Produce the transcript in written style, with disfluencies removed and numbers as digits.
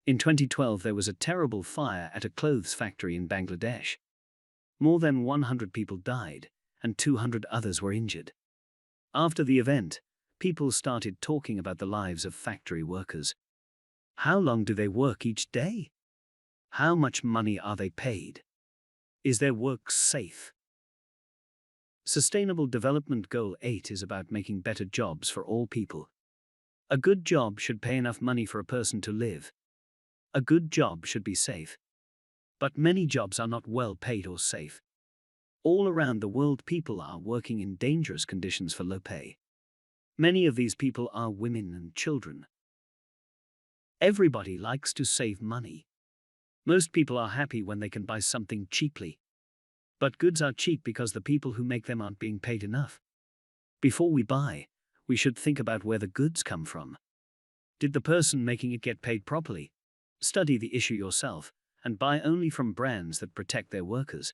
In 2012, there was a terrible fire at a clothes factory in Bangladesh. More than 100 people died, and 200 others were injured. After the event, people started talking about the lives of factory workers. How long do they work each day? How much money are they paid? Is their work safe? Sustainable Development Goal 8 is about making better jobs for all people. A good job should pay enough money for a person to live. A good job should be safe. But many jobs are not well paid or safe. All around the world, people are working in dangerous conditions for low pay. Many of these people are women and children. Everybody likes to save money. Most people are happy when they can buy something cheaply. But goods are cheap because the people who make them aren't being paid enough. Before we buy, we should think about where the goods come from. Did the person making it get paid properly? Study the issue yourself, and buy only from brands that protect their workers.